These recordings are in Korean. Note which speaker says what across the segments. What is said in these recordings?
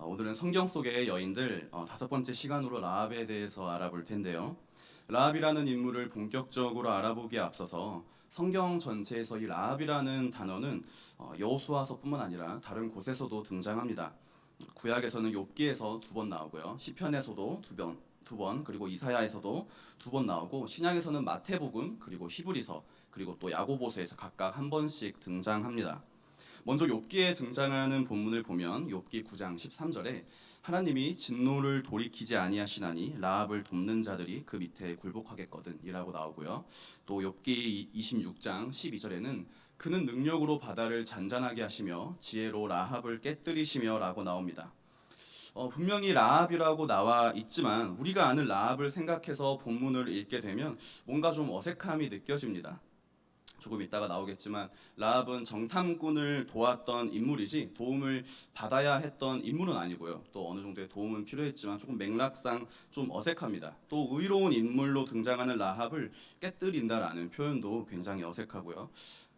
Speaker 1: 오늘은 성경 속의 여인들 다섯 번째 시간으로 라합에 대해서 알아볼 텐데요. 라합이라는 인물을 본격적으로 알아보기에 앞서서 성경 전체에서 이 라합이라는 단어는 여호수아서뿐만 아니라 다른 곳에서도 등장합니다. 구약에서는 욥기에서 두 번 나오고요. 시편에서도 두 번, 그리고 이사야에서도 두 번 나오고, 신약에서는 마태복음, 그리고 히브리서, 그리고 또 야고보서에서 각각 한 번씩 등장합니다. 먼저 욥기에 등장하는 본문을 보면 욥기 9장 13절에 하나님이 진노를 돌이키지 아니하시나니 라합을 돕는 자들이 그 밑에 굴복하겠거든 이라고 나오고요. 또 욥기 26장 12절에는 그는 능력으로 바다를 잔잔하게 하시며 지혜로 라합을 깨뜨리시며 라고 나옵니다. 분명히 라합이라고 나와 있지만 우리가 아는 라합을 생각해서 본문을 읽게 되면 뭔가 좀 어색함이 느껴집니다. 조금 이따가 나오겠지만 라합은 정탐꾼을 도왔던 인물이지 도움을 받아야 했던 인물은 아니고요. 또 어느 정도의 도움은 필요했지만 조금 맥락상 좀 어색합니다. 또 의로운 인물로 등장하는 라합을 깨뜨린다라는 표현도 굉장히 어색하고요.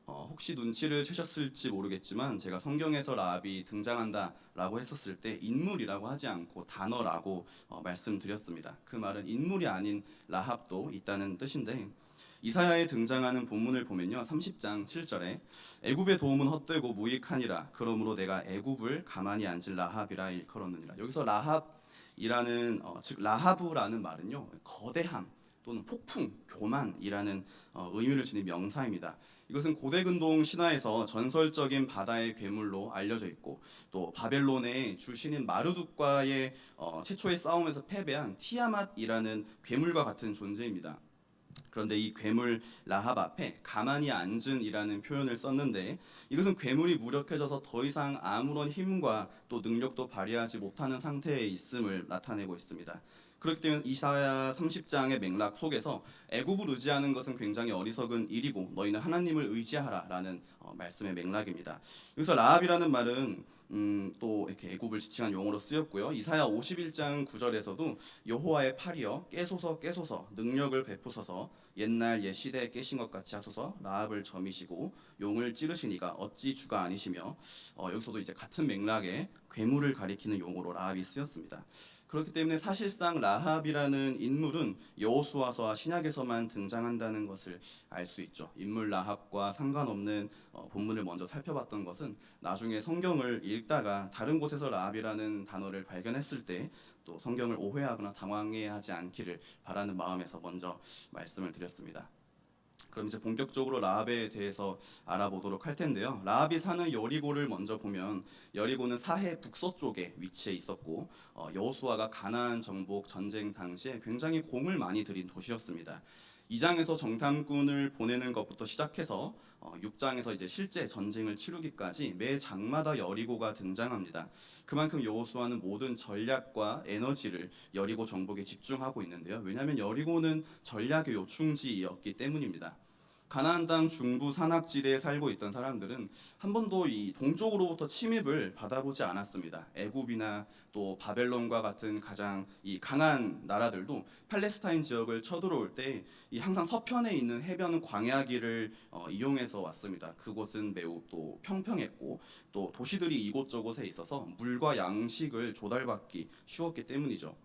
Speaker 1: 혹시 눈치를 채셨을지 모르겠지만 제가 성경에서 라합이 등장한다라고 했었을 때 인물이라고 하지 않고 단어라고 말씀드렸습니다. 그 말은 인물이 아닌 라합도 있다는 뜻인데, 이사야에 등장하는 본문을 보면요, 30장 7절에 애굽의 도움은 헛되고 무익하니라 그러므로 내가 애굽을 가만히 앉을 라합이라 일컬었느니라. 여기서 라합이라는 즉 라하브라는 말은요, 거대함 또는 폭풍, 교만이라는 의미를 지닌 명사입니다. 이것은 고대 근동 신화에서 전설적인 바다의 괴물로 알려져 있고, 또 바벨론의 주신인 마르둑과의 최초의 싸움에서 패배한 티아맛이라는 괴물과 같은 존재입니다. 그런데 이 괴물 라합 앞에 가만히 앉은이라는 표현을 썼는데, 이것은 괴물이 무력해져서 더 이상 아무런 힘과 또 능력도 발휘하지 못하는 상태에 있음을 나타내고 있습니다. 그렇기 때문에 이사야 30장의 맥락 속에서 애굽을 의지하는 것은 굉장히 어리석은 일이고 너희는 하나님을 의지하라라는 말씀의 맥락입니다. 여기서 라합이라는 말은 또 이렇게 애굽을 지칭한 용어로 쓰였고요. 이사야 51장 9절에서도 여호와의 팔이여 깨소서 깨소서 능력을 베푸소서 옛날 옛 시대에 깨신 것 같이 하소서 라합을 점이시고 용을 찌르시니가 어찌 주가 아니시며, 여기서도 이제 같은 맥락의 괴물을 가리키는 용어로 라합이 쓰였습니다. 그렇기 때문에 사실상 라합이라는 인물은 여호수아서와 신약에서만 등장한다는 것을 알 수 있죠. 인물 라합과 상관없는 본문을 먼저 살펴봤던 것은 나중에 성경을 읽다가 다른 곳에서 라합이라는 단어를 발견했을 때 또 성경을 오해하거나 당황해하지 않기를 바라는 마음에서 먼저 말씀을 드렸습니다. 그럼 이제 본격적으로 라합에 대해서 알아보도록 할 텐데요. 라합이 사는 여리고를 먼저 보면 여리고는 사해 북서쪽에 위치해 있었고, 여호수아가 가나안 정복 전쟁 당시에 굉장히 공을 많이 들인 도시였습니다. 2장에서 정탐꾼을 보내는 것부터 시작해서 6장에서 이제 실제 전쟁을 치르기까지 매 장마다 여리고가 등장합니다. 그만큼 여호수아는 모든 전략과 에너지를 여리고 정복에 집중하고 있는데요. 왜냐하면 여리고는 전략의 요충지였기 때문입니다. 가나안 땅 중부 산악지대에 살고 있던 사람들은 한 번도 이 동쪽으로부터 침입을 받아보지 않았습니다. 애굽이나 또 바벨론과 같은 가장 이 강한 나라들도 팔레스타인 지역을 쳐들어올 때 이 항상 서편에 있는 해변 광야길을 이용해서 왔습니다. 그곳은 매우 또 평평했고 또 도시들이 이곳저곳에 있어서 물과 양식을 조달받기 쉬웠기 때문이죠.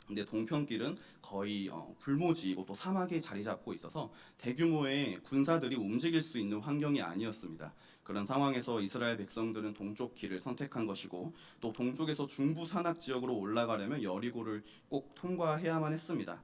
Speaker 1: 근데 동편길은 거의 불모지이고 또 사막에 자리 잡고 있어서 대규모의 군사들이 움직일 수 있는 환경이 아니었습니다. 그런 상황에서 이스라엘 백성들은 동쪽 길을 선택한 것이고, 또 동쪽에서 중부 산악 지역으로 올라가려면 여리고를 꼭 통과해야만 했습니다.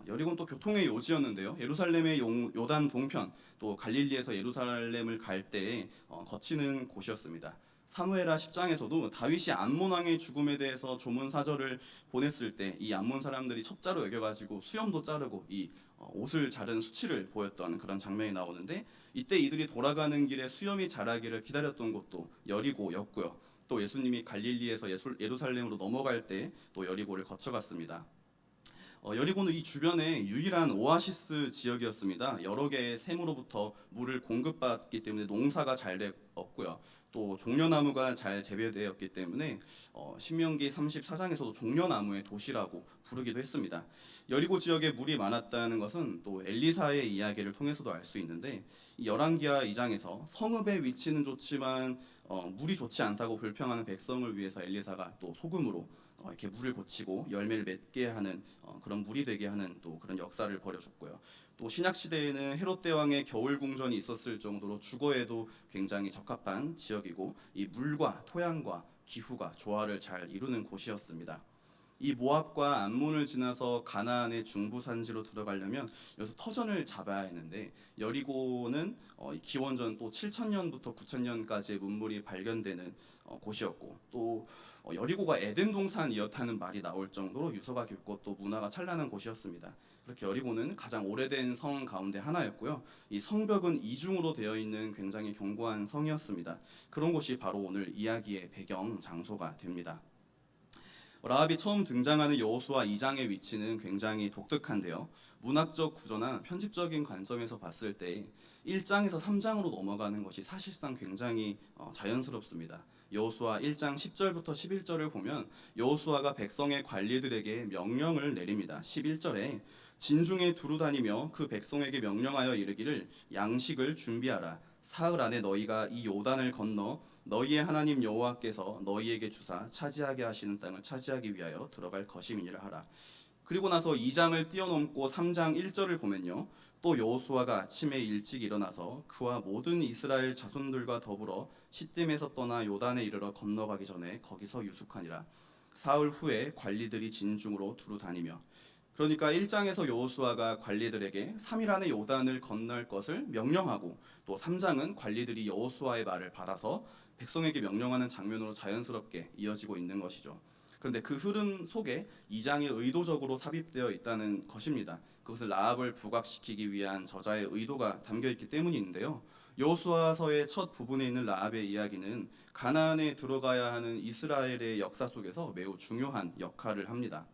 Speaker 1: 여리고는 또 교통의 요지였는데요. 예루살렘의 요단 동편, 또 갈릴리에서 예루살렘을 갈 때 거치는 곳이었습니다. 사무엘하 10장에서도 다윗이 암몬 왕의 죽음에 대해서 조문 사절을 보냈을 때 이 암몬 사람들이 첩자로 여겨가지고 수염도 자르고 이 옷을 자른 수치를 보였던 그런 장면이 나오는데, 이때 이들이 돌아가는 길에 수염이 자라기를 기다렸던 곳도 여리고였고요. 또 예수님이 갈릴리에서 예루살렘으로 넘어갈 때 또 여리고를 거쳐갔습니다. 여리고는 이 주변의 유일한 오아시스 지역이었습니다. 여러 개의 샘으로부터 물을 공급받기 때문에 농사가 잘 되었고요. 또 종려나무가 잘 재배되었기 때문에 신명기 34장에서도 종려나무의 도시라고 부르기도 했습니다. 여리고 지역에 물이 많았다는 것은 또 엘리사의 이야기를 통해서도 알 수 있는데, 이 열왕기하 2장에서 성읍의 위치는 좋지만 물이 좋지 않다고 불평하는 백성을 위해서 엘리사가 또 소금으로 이렇게 물을 고치고 열매를 맺게 하는 그런 물이 되게 하는 또 그런 역사를 벌여줬고요. 또 신약 시대에는 헤롯 대왕의 겨울 궁전이 있었을 정도로 주거에도 굉장히 적합한 지역이고 이 물과 토양과 기후가 조화를 잘 이루는 곳이었습니다. 이 모압과 암몬을 지나서 가나안의 중부 산지로 들어가려면 여기서 터전을 잡아야 했는데 여리고는 기원전 또 7천년부터 9천년까지의 문물이 발견되는 곳이었고 또 여리고가 에덴 동산이었다는 말이 나올 정도로 유서가 깊고 또 문화가 찬란한 곳이었습니다. 그렇게 여리고는 가장 오래된 성 가운데 하나였고요. 이 성벽은 이중으로 되어 있는 굉장히 견고한 성이었습니다. 그런 곳이 바로 오늘 이야기의 배경 장소가 됩니다. 라합이 처음 등장하는 여호수아 2장의 위치는 굉장히 독특한데요. 문학적 구조나 편집적인 관점에서 봤을 때 1장에서 3장으로 넘어가는 것이 사실상 굉장히 자연스럽습니다. 여호수아 1장 10절부터 11절을 보면 여호수아가 백성의 관리들에게 명령을 내립니다. 11절에 진중에 두루 다니며 그 백성에게 명령하여 이르기를 양식을 준비하라. 사흘 안에 너희가 이 요단을 건너 너희의 하나님 여호와께서 너희에게 주사 차지하게 하시는 땅을 차지하기 위하여 들어갈 것임이니라 하라. 그리고 나서 2장을 뛰어넘고 3장 1절을 보면요. 또 여호수아가 아침에 일찍 일어나서 그와 모든 이스라엘 자손들과 더불어 시딤에서 떠나 요단에 이르러 건너가기 전에 거기서 유숙하니라. 사흘 후에 관리들이 진중으로 두루 다니며 그러니까 1장에서 여호수아가 관리들에게 3일 안에 요단을 건널 것을 명령하고 또 3장은 관리들이 여호수아의 말을 받아서 백성에게 명령하는 장면으로 자연스럽게 이어지고 있는 것이죠. 그런데 그 흐름 속에 2장이 의도적으로 삽입되어 있다는 것입니다. 그것을 라합을 부각시키기 위한 저자의 의도가 담겨 있기 때문인데요. 여호수아서의 첫 부분에 있는 라합의 이야기는 가나안에 들어가야 하는 이스라엘의 역사 속에서 매우 중요한 역할을 합니다.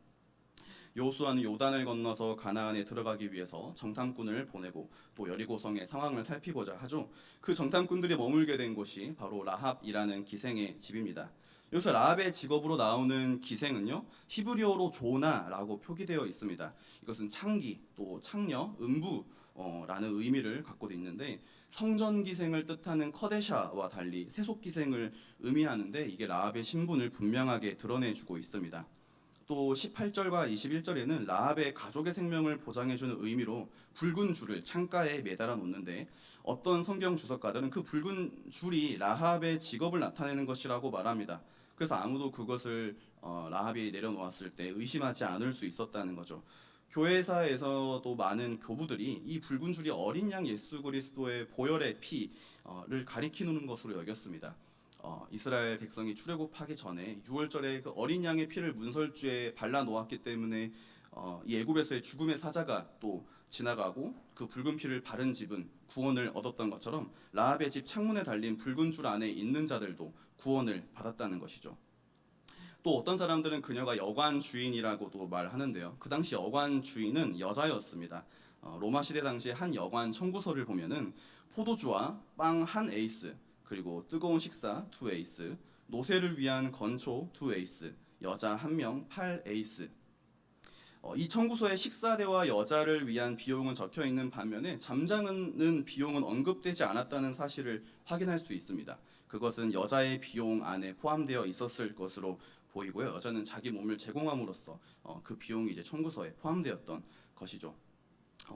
Speaker 1: 여호수아는 요단을 건너서 가나안에 들어가기 위해서 정탐꾼을 보내고 또 여리고성의 상황을 살피고자 하죠. 그 정탐꾼들이 머물게 된 곳이 바로 라합이라는 기생의 집입니다. 여기서 라합의 직업으로 나오는 기생은요, 히브리어로 조나라고 표기되어 있습니다. 이것은 창기, 또 창녀, 음부라는 의미를 갖고 있는데 성전 기생을 뜻하는 커데샤와 달리 세속 기생을 의미하는데 이게 라합의 신분을 분명하게 드러내주고 있습니다. 또 18절과 21절에는 라합의 가족의 생명을 보장해주는 의미로 붉은 줄을 창가에 매달아 놓는데 어떤 성경 주석가들은 그 붉은 줄이 라합의 직업을 나타내는 것이라고 말합니다. 그래서 아무도 그것을 라합이 내려놓았을 때 의심하지 않을 수 있었다는 거죠. 교회사에서도 많은 교부들이 이 붉은 줄이 어린 양 예수 그리스도의 보혈의 피를 가리키는 것으로 여겼습니다. 이스라엘 백성이 출애굽하기 전에 6월절에 그 어린 양의 피를 문설주에 발라 놓았기 때문에 이 애굽에서의 죽음의 사자가 또 지나가고 그 붉은 피를 바른 집은 구원을 얻었던 것처럼 라합의 집 창문에 달린 붉은 줄 안에 있는 자들도 구원을 받았다는 것이죠. 또 어떤 사람들은 그녀가 여관 주인이라고도 말하는데요. 그 당시 여관 주인은 여자였습니다. 로마 시대 당시 한 여관 청구서를 보면은 포도주와 빵 한 에이스, 그리고 뜨거운 식사 2에이스, 노새를 위한 건초 2에이스, 여자 1명 8에이스. 이 청구서에 식사대와 여자를 위한 비용은 적혀 있는 반면에 잠자는 비용은 언급되지 않았다는 사실을 확인할 수 있습니다. 그것은 여자의 비용 안에 포함되어 있었을 것으로 보이고요. 여자는 자기 몸을 제공함으로써 그 비용이 이제 청구서에 포함되었던 것이죠.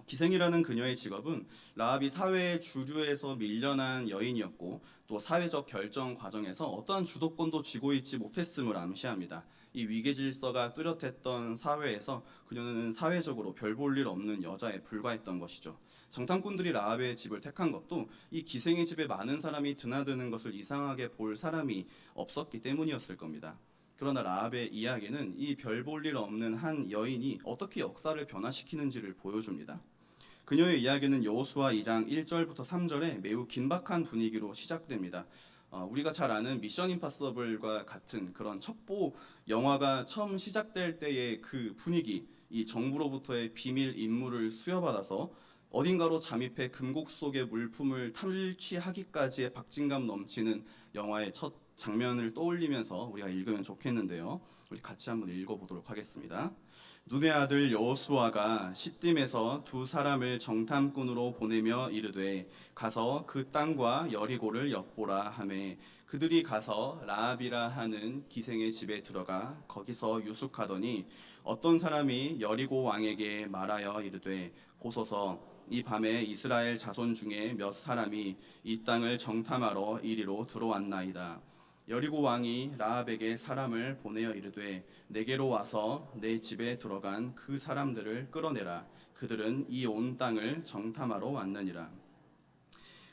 Speaker 1: 기생이라는 그녀의 직업은 라합이 사회의 주류에서 밀려난 여인이었고 또 사회적 결정 과정에서 어떠한 주도권도 쥐고 있지 못했음을 암시합니다. 이 위계 질서가 뚜렷했던 사회에서 그녀는 사회적으로 별 볼 일 없는 여자에 불과했던 것이죠. 정탐꾼들이 라합의 집을 택한 것도 이 기생의 집에 많은 사람이 드나드는 것을 이상하게 볼 사람이 없었기 때문이었을 겁니다. 그러나 라합의 이야기는 이 별 볼 일 없는 한 여인이 어떻게 역사를 변화시키는지를 보여줍니다. 그녀의 이야기는 여호수아 2장 1절부터 3절에 매우 긴박한 분위기로 시작됩니다. 우리가 잘 아는 미션 임파서블과 같은 그런 첩보 영화가 처음 시작될 때의 그 분위기, 이 정부로부터의 비밀 임무를 수여받아서 어딘가로 잠입해 금곡 속의 물품을 탈취하기까지의 박진감 넘치는 영화의 첫 장면을 떠올리면서 우리가 읽으면 좋겠는데요. 우리 같이 한번 읽어보도록 하겠습니다. 눈의 아들 여호수아가 시딤에서 두 사람을 정탐꾼으로 보내며 이르되 가서 그 땅과 여리고를 엿보라 하매 그들이 가서 라합이라 하는 기생의 집에 들어가 거기서 유숙하더니 어떤 사람이 여리고 왕에게 말하여 이르되 보소서 이 밤에 이스라엘 자손 중에 몇 사람이 이 땅을 정탐하러 이리로 들어왔나이다. 여리고 왕이 라합에게 사람을 보내어 이르되 내게로 와서 내 집에 들어간 그 사람들을 끌어내라. 그들은 이 온 땅을 정탐하러 왔느니라.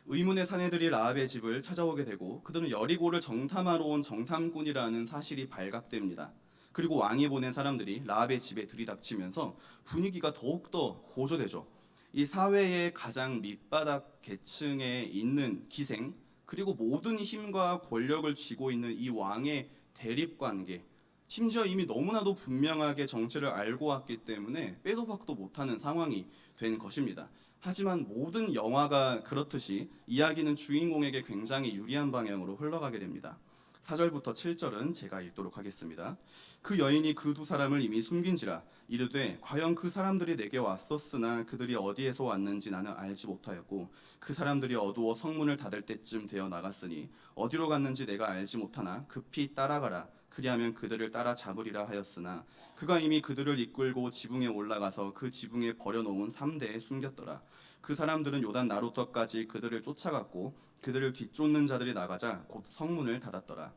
Speaker 1: 의문의 사내들이 라합의 집을 찾아오게 되고 그들은 여리고를 정탐하러 온 정탐꾼이라는 사실이 발각됩니다. 그리고 왕이 보낸 사람들이 라합의 집에 들이닥치면서 분위기가 더욱더 고조되죠. 이 사회의 가장 밑바닥 계층에 있는 기생, 그리고 모든 힘과 권력을 쥐고 있는 이 왕의 대립관계, 심지어 이미 너무나도 분명하게 정체를 알고 왔기 때문에 빼도 박도 못하는 상황이 된 것입니다. 하지만 모든 영화가 그렇듯이 이야기는 주인공에게 굉장히 유리한 방향으로 흘러가게 됩니다. 4절부터 7절은 제가 읽도록 하겠습니다. 그 여인이 그 두 사람을 이미 숨긴지라 이르되 과연 그 사람들이 내게 왔었으나 그들이 어디에서 왔는지 나는 알지 못하였고 그 사람들이 어두워 성문을 닫을 때쯤 되어 나갔으니 어디로 갔는지 내가 알지 못하나 급히 따라가라 그리하면 그들을 따라 잡으리라 하였으나 그가 이미 그들을 이끌고 지붕에 올라가서 그 지붕에 버려놓은 3대에 숨겼더라. 그 사람들은 요단 나루터까지 그들을 쫓아갔고 그들을 뒤쫓는 자들이 나가자 곧 성문을 닫았더라.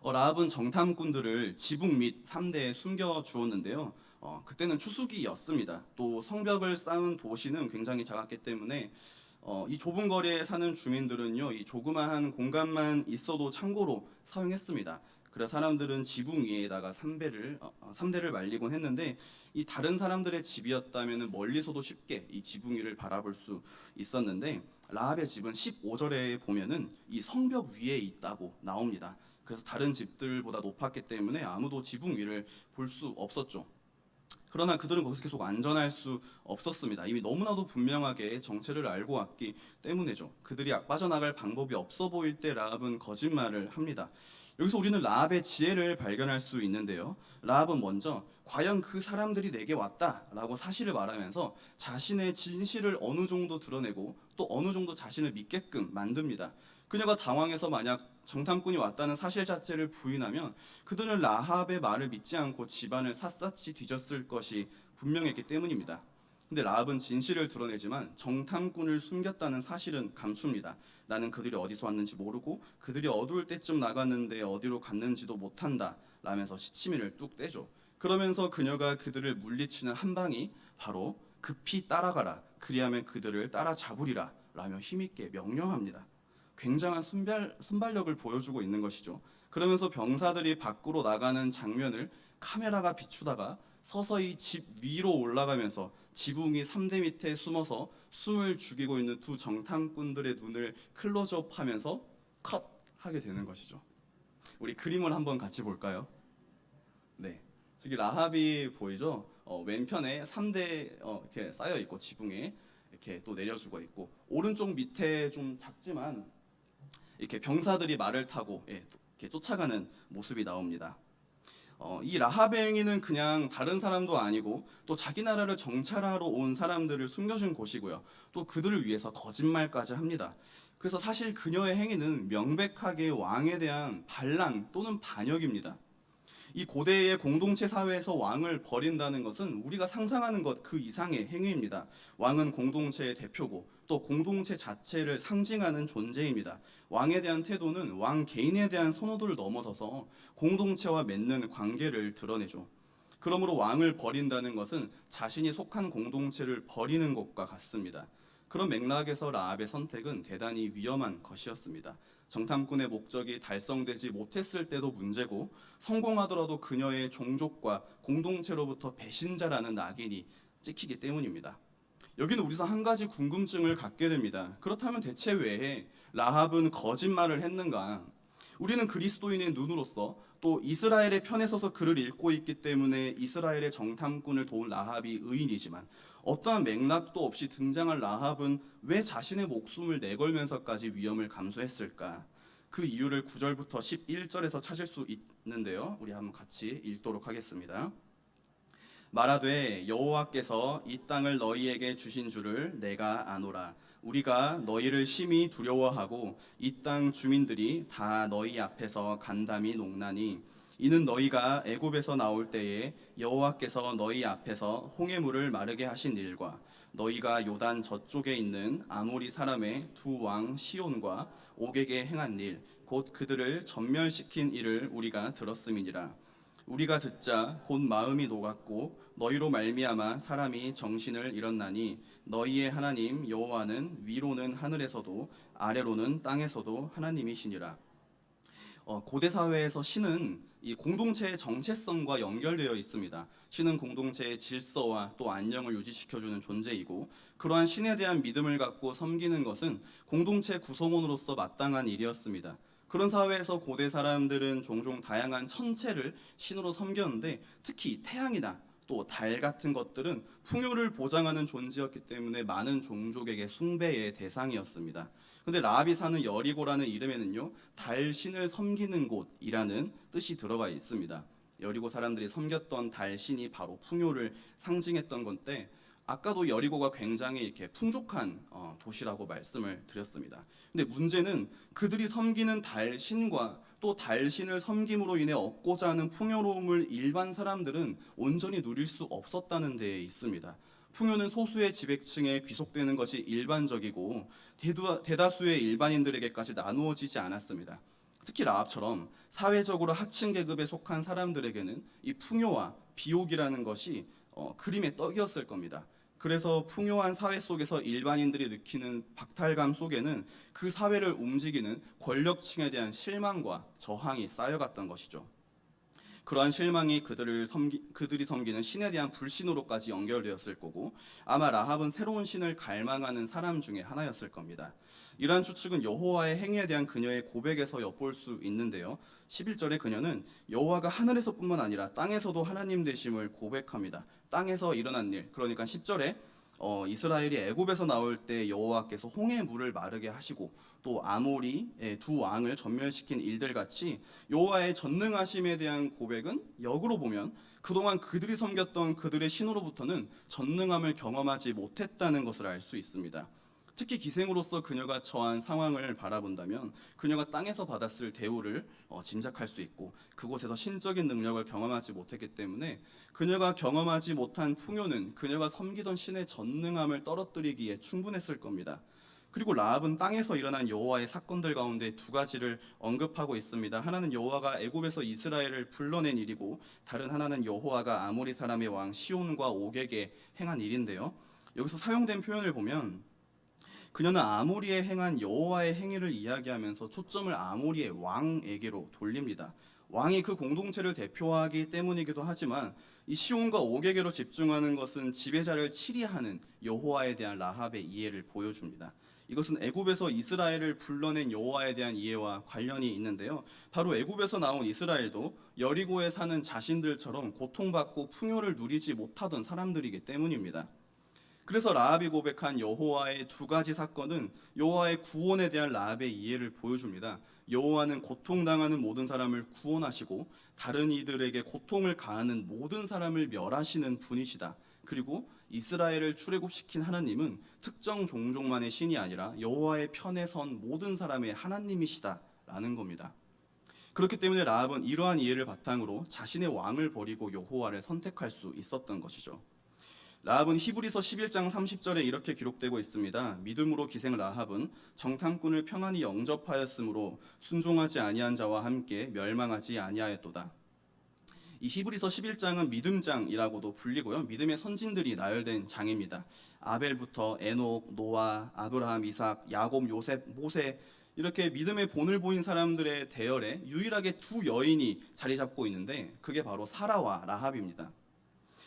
Speaker 1: 라합은 정탐꾼들을 지붕 밑 3대에 숨겨 주었는데요. 그때는 추수기였습니다. 또 성벽을 쌓은 도시는 굉장히 작았기 때문에 이 좁은 거리에 사는 주민들은요, 이 조그마한 공간만 있어도 창고로 사용했습니다. 그래서 사람들은 지붕 위에다가 삼대를 말리곤 했는데 이 다른 사람들의 집이었다면 멀리서도 쉽게 이 지붕 위를 바라볼 수 있었는데 라합의 집은 15절에 보면은 이 성벽 위에 있다고 나옵니다. 그래서 다른 집들보다 높았기 때문에 아무도 지붕 위를 볼 수 없었죠. 그러나 그들은 거기서 계속 안전할 수 없었습니다. 이미 너무나도 분명하게 정체를 알고 왔기 때문이죠. 그들이 빠져나갈 방법이 없어 보일 때 라합은 거짓말을 합니다. 여기서 우리는 라합의 지혜를 발견할 수 있는데요. 라합은 먼저 과연 그 사람들이 내게 왔다라고 사실을 말하면서 자신의 진실을 어느 정도 드러내고 또 어느 정도 자신을 믿게끔 만듭니다. 그녀가 당황해서 만약 정탐꾼이 왔다는 사실 자체를 부인하면 그들은 라합의 말을 믿지 않고 집안을 샅샅이 뒤졌을 것이 분명했기 때문입니다. 근데 라합은 진실을 드러내지만 정탐꾼을 숨겼다는 사실은 감춥니다. 나는 그들이 어디서 왔는지 모르고 그들이 어두울 때쯤 나갔는데 어디로 갔는지도 못한다 라면서 시치미를 뚝 떼죠. 그러면서 그녀가 그들을 물리치는 한 방이 바로 급히 따라가라 그리하면 그들을 따라잡으리라 라며 힘있게 명령합니다. 굉장한 순발력을 보여주고 있는 것이죠. 그러면서 병사들이 밖으로 나가는 장면을 카메라가 비추다가 서서히 집 위로 올라가면서 지붕이 3대 밑에 숨어서 숨을 죽이고 있는 두 정탐꾼들의 눈을 클로즈업하면서 컷 하게 되는 것이죠. 우리 그림을 한번 같이 볼까요? 네, 저기 라합이 보이죠? 왼편에 3대 이렇게 쌓여 있고 지붕에 이렇게 또 내려주고 있고 오른쪽 밑에 좀 작지만 이렇게 병사들이 말을 타고 이렇게 쫓아가는 모습이 나옵니다. 이 라합의 행위는 그냥 다른 사람도 아니고 또 자기 나라를 정찰하러 온 사람들을 숨겨준 곳이고요. 또 그들을 위해서 거짓말까지 합니다. 그래서 사실 그녀의 행위는 명백하게 왕에 대한 반란 또는 반역입니다. 이 고대의 공동체 사회에서 왕을 버린다는 것은 우리가 상상하는 것 그 이상의 행위입니다. 왕은 공동체의 대표고 또 공동체 자체를 상징하는 존재입니다. 왕에 대한 태도는 왕 개인에 대한 선호도를 넘어서서 공동체와 맺는 관계를 드러내죠. 그러므로 왕을 버린다는 것은 자신이 속한 공동체를 버리는 것과 같습니다. 그런 맥락에서 라합의 선택은 대단히 위험한 것이었습니다. 정탐꾼의 목적이 달성되지 못했을 때도 문제고 성공하더라도 그녀의 종족과 공동체로부터 배신자라는 낙인이 찍히기 때문입니다. 여기는 우리서 한 가지 궁금증을 갖게 됩니다. 그렇다면 대체 왜 라합은 거짓말을 했는가? 우리는 그리스도인의 눈으로서 또 이스라엘의 편에 서서 글을 읽고 있기 때문에 이스라엘의 정탐꾼을 도운 라합이 의인이지만 어떠한 맥락도 없이 등장한 라합은 왜 자신의 목숨을 내걸면서까지 위험을 감수했을까? 그 이유를 9절부터 11절에서 찾을 수 있는데요. 우리 한번 같이 읽도록 하겠습니다. 말하되 여호와께서 이 땅을 너희에게 주신 줄을 내가 아노라. 우리가 너희를 심히 두려워하고 이 땅 주민들이 다 너희 앞에서 간담이 녹나니 이는 너희가 애굽에서 나올 때에 여호와께서 너희 앞에서 홍해물을 마르게 하신 일과 너희가 요단 저쪽에 있는 아모리 사람의 두 왕 시온과 옥에게 행한 일 곧 그들을 전멸시킨 일을 우리가 들었음이니라. 우리가 듣자 곧 마음이 녹았고 너희로 말미암아 사람이 정신을 잃었나니 너희의 하나님 여호와는 위로는 하늘에서도 아래로는 땅에서도 하나님이시니라. 고대 사회에서 신은 이 공동체의 정체성과 연결되어 있습니다. 신은 공동체의 질서와 또 안녕을 유지시켜주는 존재이고 그러한 신에 대한 믿음을 갖고 섬기는 것은 공동체 구성원으로서 마땅한 일이었습니다. 그런 사회에서 고대 사람들은 종종 다양한 천체를 신으로 섬겼는데 특히 태양이나 또 달 같은 것들은 풍요를 보장하는 존재였기 때문에 많은 종족에게 숭배의 대상이었습니다. 근데 라합이 사는 여리고라는 이름에는요, 달 신을 섬기는 곳이라는 뜻이 들어가 있습니다. 여리고 사람들이 섬겼던 달 신이 바로 풍요를 상징했던 건데 아까도 여리고가 굉장히 이렇게 풍족한 도시라고 말씀을 드렸습니다. 근데 문제는 그들이 섬기는 달 신과 또 달 신을 섬김으로 인해 얻고자 하는 풍요로움을 일반 사람들은 온전히 누릴 수 없었다는 데에 있습니다. 풍요는 소수의 지배층에 귀속되는 것이 일반적이고 대다수의 일반인들에게까지 나누어지지 않았습니다. 특히 라합처럼 사회적으로 하층 계급에 속한 사람들에게는 이 풍요와 비옥이라는 것이 그림의 떡이었을 겁니다. 그래서 풍요한 사회 속에서 일반인들이 느끼는 박탈감 속에는 그 사회를 움직이는 권력층에 대한 실망과 저항이 쌓여갔던 것이죠. 그러한 실망이 그들이 섬기는 신에 대한 불신으로까지 연결되었을 거고 아마 라합은 새로운 신을 갈망하는 사람 중에 하나였을 겁니다. 이러한 추측은 여호와의 행위에 대한 그녀의 고백에서 엿볼 수 있는데요. 11절에 그녀는 여호와가 하늘에서뿐만 아니라 땅에서도 하나님 되심을 고백합니다. 땅에서 일어난 일, 그러니까 10절에 이스라엘이 애굽에서 나올 때 여호와께서 홍해 물을 마르게 하시고 또 아모리의 두 왕을 전멸시킨 일들 같이 여호와의 전능하심에 대한 고백은 역으로 보면 그동안 그들이 섬겼던 그들의 신으로부터는 전능함을 경험하지 못했다는 것을 알 수 있습니다. 특히 기생으로서 그녀가 처한 상황을 바라본다면 그녀가 땅에서 받았을 대우를 짐작할 수 있고 그곳에서 신적인 능력을 경험하지 못했기 때문에 그녀가 경험하지 못한 풍요는 그녀가 섬기던 신의 전능함을 떨어뜨리기에 충분했을 겁니다. 그리고 라합은 땅에서 일어난 여호와의 사건들 가운데 두 가지를 언급하고 있습니다. 하나는 여호와가 애굽에서 이스라엘을 불러낸 일이고 다른 하나는 여호와가 아모리 사람의 왕 시온과 옥에게 행한 일인데요. 여기서 사용된 표현을 보면 그녀는 아모리에 행한 여호와의 행위를 이야기하면서 초점을 아모리의 왕에게로 돌립니다. 왕이 그 공동체를 대표하기 때문이기도 하지만 이 시온과 옥에게로 집중하는 것은 지배자를 치리하는 여호와에 대한 라합의 이해를 보여줍니다. 이것은 애굽에서 이스라엘을 불러낸 여호와에 대한 이해와 관련이 있는데요. 바로 애굽에서 나온 이스라엘도 여리고에 사는 자신들처럼 고통받고 풍요를 누리지 못하던 사람들이기 때문입니다. 그래서 라합이 고백한 여호와의 두 가지 사건은 여호와의 구원에 대한 라합의 이해를 보여줍니다. 여호와는 고통당하는 모든 사람을 구원하시고 다른 이들에게 고통을 가하는 모든 사람을 멸하시는 분이시다. 그리고 이스라엘을 출애굽시킨 하나님은 특정 종족만의 신이 아니라 여호와의 편에 선 모든 사람의 하나님이시다라는 겁니다. 그렇기 때문에 라합은 이러한 이해를 바탕으로 자신의 왕을 버리고 여호와를 선택할 수 있었던 것이죠. 라합은 히브리서 11장 30절에 이렇게 기록되고 있습니다. 믿음으로 기생 라합은 정탐꾼을 평안히 영접하였으므로 순종하지 아니한 자와 함께 멸망하지 아니하였도다. 이 히브리서 11장은 믿음장이라고도 불리고요. 믿음의 선진들이 나열된 장입니다. 아벨부터 에녹, 노아, 아브라함, 이삭, 야곱, 요셉, 모세 이렇게 믿음의 본을 보인 사람들의 대열에 유일하게 두 여인이 자리 잡고 있는데 그게 바로 사라와 라합입니다.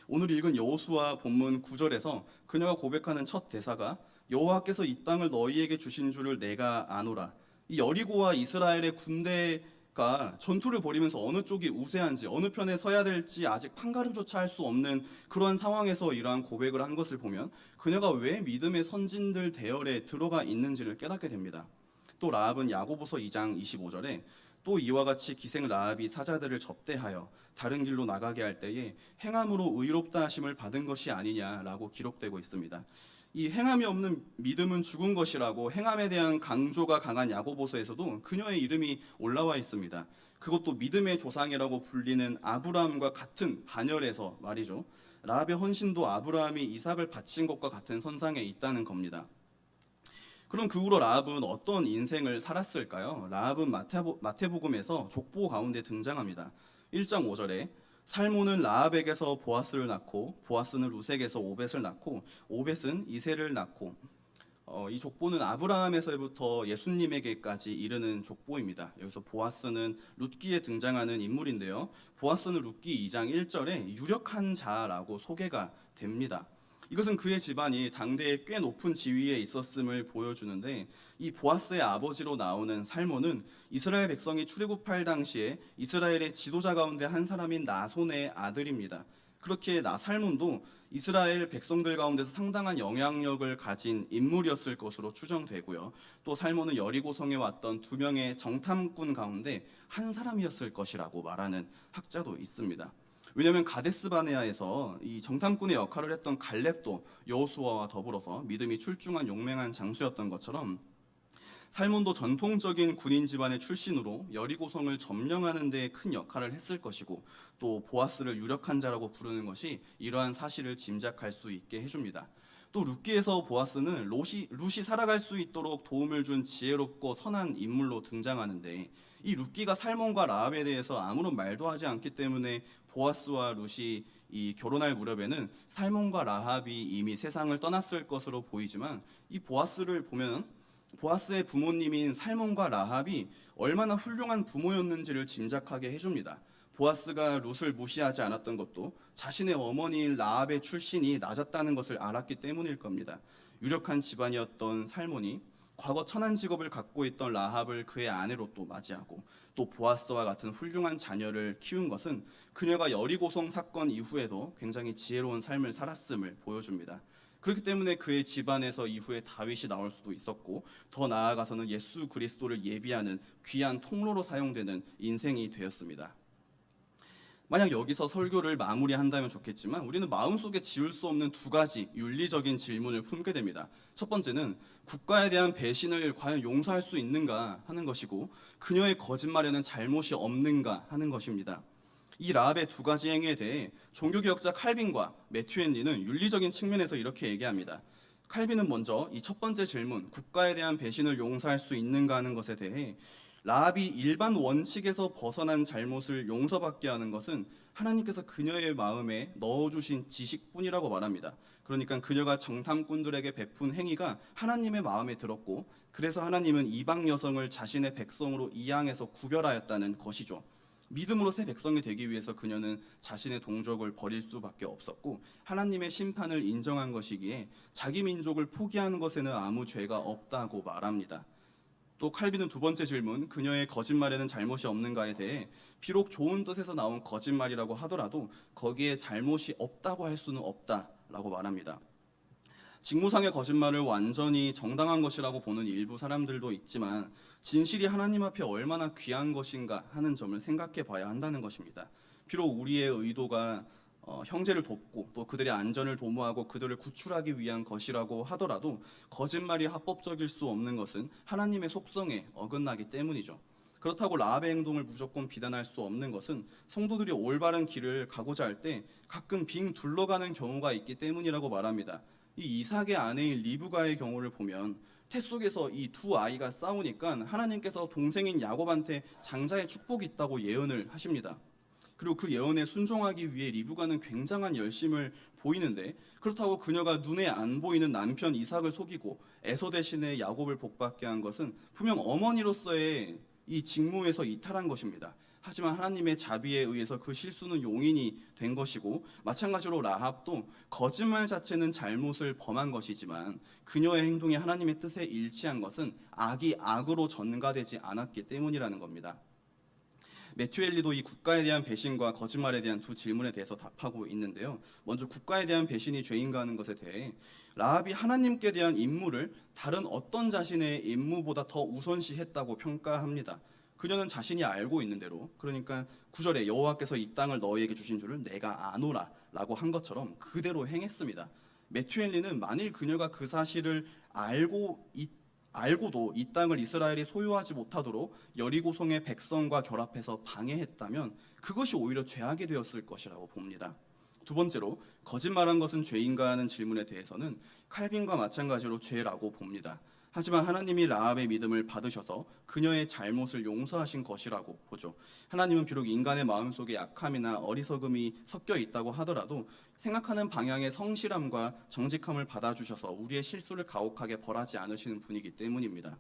Speaker 1: 오늘 읽은 여호수아 본문 9절에서 그녀가 고백하는 첫 대사가 여호와께서 이 땅을 너희에게 주신 줄을 내가 아노라. 이 여리고와 이스라엘의 군대가 전투를 벌이면서 어느 쪽이 우세한지 어느 편에 서야 될지 아직 판가름조차 할 수 없는 그러한 상황에서 이러한 고백을 한 것을 보면 그녀가 왜 믿음의 선진들 대열에 들어가 있는지를 깨닫게 됩니다. 또 라합은 야고보서 2장 25절에 또 이와 같이 기생 라합이 사자들을 접대하여 다른 길로 나가게 할 때에 행함으로 의롭다 하심을 받은 것이 아니냐라고 기록되고 있습니다. 이 행함이 없는 믿음은 죽은 것이라고 행함에 대한 강조가 강한 야고보서에서도 그녀의 이름이 올라와 있습니다. 그것도 믿음의 조상이라고 불리는 아브라함과 같은 반열에서 말이죠. 라합의 헌신도 아브라함이 이삭을 바친 것과 같은 선상에 있다는 겁니다. 그럼 그 후로 라합은 어떤 인생을 살았을까요? 라합은 마태복음에서 족보 가운데 등장합니다. 1장 5절에 살몬은 라합에게서 보아스를 낳고 보아스는 루색에서 오벳을 낳고 오벳은 이새를 낳고 이 족보는 아브라함에서부터 예수님에게까지 이르는 족보입니다. 여기서 보아스는 룻기에 등장하는 인물인데요. 보아스는 룻기 2장 1절에 유력한 자라고 소개가 됩니다. 이것은 그의 집안이 당대에 꽤 높은 지위에 있었음을 보여주는데 이 보아스의 아버지로 나오는 살몬은 이스라엘 백성이 출애굽할 당시에 이스라엘의 지도자 가운데 한 사람인 나손의 아들입니다. 그렇게 살몬도 이스라엘 백성들 가운데서 상당한 영향력을 가진 인물이었을 것으로 추정되고요. 또 살몬은 여리고성에 왔던 2명의 정탐꾼 가운데 한 사람이었을 것이라고 말하는 학자도 있습니다. 왜냐하면 가데스 바네아에서 이 정탐꾼의 역할을 했던 갈렙도 여호수아와 더불어서 믿음이 출중한 용맹한 장수였던 것처럼 살몬도 전통적인 군인 집안의 출신으로 여리고성을 점령하는 데 큰 역할을 했을 것이고 또 보아스를 유력한 자라고 부르는 것이 이러한 사실을 짐작할 수 있게 해줍니다. 또 룻기에서 보아스는 룻이 살아갈 수 있도록 도움을 준 지혜롭고 선한 인물로 등장하는데 이 룻기가 살몬과 라합에 대해서 아무런 말도 하지 않기 때문에 보아스와 룻이 이 결혼할 무렵에는 살몬과 라합이 이미 세상을 떠났을 것으로 보이지만 이 보아스를 보면 보아스의 부모님인 살몬과 라합이 얼마나 훌륭한 부모였는지를 짐작하게 해줍니다. 보아스가 룻을 무시하지 않았던 것도 자신의 어머니인 라합의 출신이 낮았다는 것을 알았기 때문일 겁니다. 유력한 집안이었던 살몬이 과거 천한 직업을 갖고 있던 라합을 그의 아내로 또 맞이하고 또 보아스와 같은 훌륭한 자녀를 키운 것은 그녀가 여리고성 사건 이후에도 굉장히 지혜로운 삶을 살았음을 보여줍니다. 그렇기 때문에 그의 집안에서 이후에 다윗이 나올 수도 있었고 더 나아가서는 예수 그리스도를 예비하는 귀한 통로로 사용되는 인생이 되었습니다. 만약 여기서 설교를 마무리한다면 좋겠지만 우리는 마음속에 지울 수 없는 2가지 윤리적인 질문을 품게 됩니다. 첫 번째는 국가에 대한 배신을 과연 용서할 수 있는가 하는 것이고 그녀의 거짓말에는 잘못이 없는가 하는 것입니다. 이 라합의 2가지 행위에 대해 종교개혁자 칼빈과 매튜 헨리는 윤리적인 측면에서 이렇게 얘기합니다. 칼빈은 먼저 이 첫 번째 질문, 국가에 대한 배신을 용서할 수 있는가 하는 것에 대해 라합이 일반 원칙에서 벗어난 잘못을 용서받게 하는 것은 하나님께서 그녀의 마음에 넣어주신 지식뿐이라고 말합니다. 그러니까 그녀가 정탐꾼들에게 베푼 행위가 하나님의 마음에 들었고 그래서 하나님은 이방 여성을 자신의 백성으로 이양해서 구별하였다는 것이죠. 믿음으로 새 백성이 되기 위해서 그녀는 자신의 동족을 버릴 수밖에 없었고 하나님의 심판을 인정한 것이기에 자기 민족을 포기하는 것에는 아무 죄가 없다고 말합니다. 또 칼빈은 2번째 질문, 그녀의 거짓말에는 잘못이 없는가에 대해 비록 좋은 뜻에서 나온 거짓말이라고 하더라도 거기에 잘못이 없다고 할 수는 없다라고 말합니다. 직무상의 거짓말을 완전히 정당한 것이라고 보는 일부 사람들도 있지만 진실이 하나님 앞에 얼마나 귀한 것인가 하는 점을 생각해 봐야 한다는 것입니다. 비록 우리의 의도가 형제를 돕고 또 그들의 안전을 도모하고 그들을 구출하기 위한 것이라고 하더라도 거짓말이 합법적일 수 없는 것은 하나님의 속성에 어긋나기 때문이죠. 그렇다고 라합의 행동을 무조건 비난할 수 없는 것은 성도들이 올바른 길을 가고자 할 때 가끔 빙 둘러가는 경우가 있기 때문이라고 말합니다. 이 이삭의 아내인 리브가의 경우를 보면 태 속에서 이 2아이가 싸우니까 하나님께서 동생인 야곱한테 장자의 축복이 있다고 예언을 하십니다. 그리고 그 예언에 순종하기 위해 리브가는 굉장한 열심을 보이는데 그렇다고 그녀가 눈에 안 보이는 남편 이삭을 속이고 에서 대신에 야곱을 복받게 한 것은 분명 어머니로서의 이 직무에서 이탈한 것입니다. 하지만 하나님의 자비에 의해서 그 실수는 용인이 된 것이고 마찬가지로 라합도 거짓말 자체는 잘못을 범한 것이지만 그녀의 행동이 하나님의 뜻에 일치한 것은 악이 악으로 전가되지 않았기 때문이라는 겁니다. 매튜엘리도 이 국가에 대한 배신과 거짓말에 대한 두 질문에 대해서 답하고 있는데요. 먼저 국가에 대한 배신이 죄인가 하는 것에 대해 라합이 하나님께 대한 임무를 다른 어떤 자신의 임무보다 더 우선시했다고 평가합니다. 그녀는 자신이 알고 있는 대로, 그러니까 9절에 여호와께서 이 땅을 너희에게 주신 줄을 내가 아노라 라고 한 것처럼 그대로 행했습니다. 메투엘리는 만일 그녀가 그 사실을 알고도 이 땅을 이스라엘이 소유하지 못하도록 여리고성의 백성과 결합해서 방해했다면 그것이 오히려 죄악이 되었을 것이라고 봅니다. 두 번째로 거짓말한 것은 죄인가 하는 질문에 대해서는 칼빈과 마찬가지로 죄라고 봅니다. 하지만 하나님이 라합의 믿음을 받으셔서 그녀의 잘못을 용서하신 것이라고 보죠. 하나님은 비록 인간의 마음속에 약함이나 어리석음이 섞여 있다고 하더라도 생각하는 방향의 성실함과 정직함을 받아주셔서 우리의 실수를 가혹하게 벌하지 않으시는 분이기 때문입니다.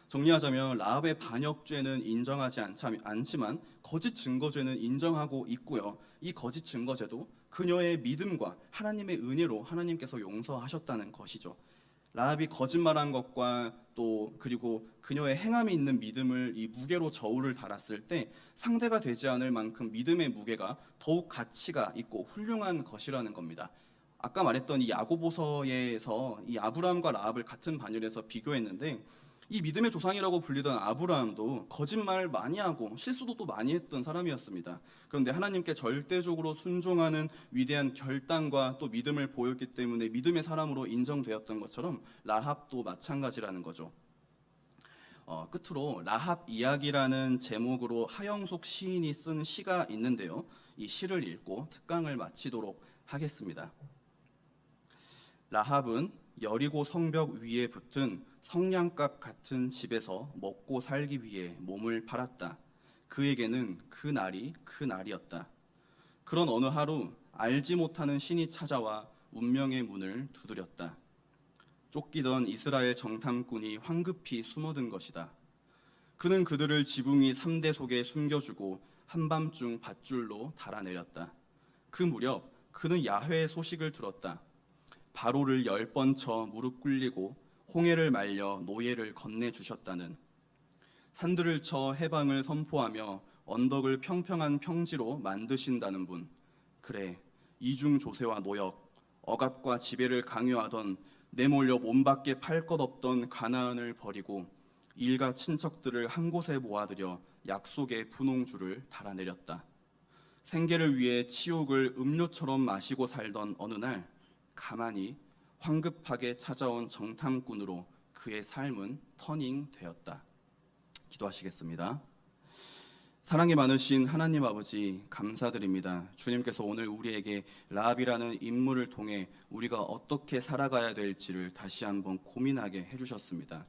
Speaker 1: 정리하자면 라합의 반역죄는 인정하지 않지만 거짓 증거죄는 인정하고 있고요. 이 거짓 증거죄도 그녀의 믿음과 하나님의 은혜로 하나님께서 용서하셨다는 것이죠. 라합이 거짓말한 것과 또 그리고 그녀의 행함이 있는 믿음을 이 무게로 저울을 달았을 때 상대가 되지 않을 만큼 믿음의 무게가 더욱 가치가 있고 훌륭한 것이라는 겁니다. 아까 말했던 이 야고보서에서 이 아브라함과 라합을 같은 반열에서 비교했는데 이 믿음의 조상이라고 불리던 아브라함도 거짓말 많이 하고 실수도 또 많이 했던 사람이었습니다. 그런데 하나님께 절대적으로 순종하는 위대한 결단과 또 믿음을 보였기 때문에 믿음의 사람으로 인정되었던 것처럼 라합도 마찬가지라는 거죠. 끝으로 라합 이야기라는 제목으로 하영숙 시인이 쓴 시가 있는데요. 이 시를 읽고 특강을 마치도록 하겠습니다. 라합은 여리고 성벽 위에 붙은 성냥갑 같은 집에서 먹고 살기 위해 몸을 팔았다. 그에게는 그 날이었다. 그런 어느 하루 알지 못하는 신이 찾아와 운명의 문을 두드렸다. 쫓기던 이스라엘 정탐꾼이 황급히 숨어든 것이다. 그는 그들을 지붕이 3대 속에 숨겨주고 한밤중 밧줄로 달아내렸다. 그 무렵 그는 야훼의 소식을 들었다. 바로를 10번 쳐 무릎 꿇리고 홍해를 말려 노예를 건네주셨다는, 산들을 쳐 해방을 선포하며 언덕을 평평한 평지로 만드신다는 분. 그래, 이중 조세와 노역, 억압과 지배를 강요하던 내몰려 몸밖에 팔 것 없던 가나안을 버리고 일가 친척들을 한 곳에 모아들여 약속의 분홍줄을 달아내렸다. 생계를 위해 치욕을 음료처럼 마시고 살던 어느 날 가만히 황급하게 찾아온 정탐꾼으로 그의 삶은 터닝되었다. 기도하시겠습니다. 사랑이 많으신 하나님 아버지, 감사드립니다. 주님께서 오늘 우리에게 라합이라는 인물을 통해 우리가 어떻게 살아가야 될지를 다시 한번 고민하게 해주셨습니다.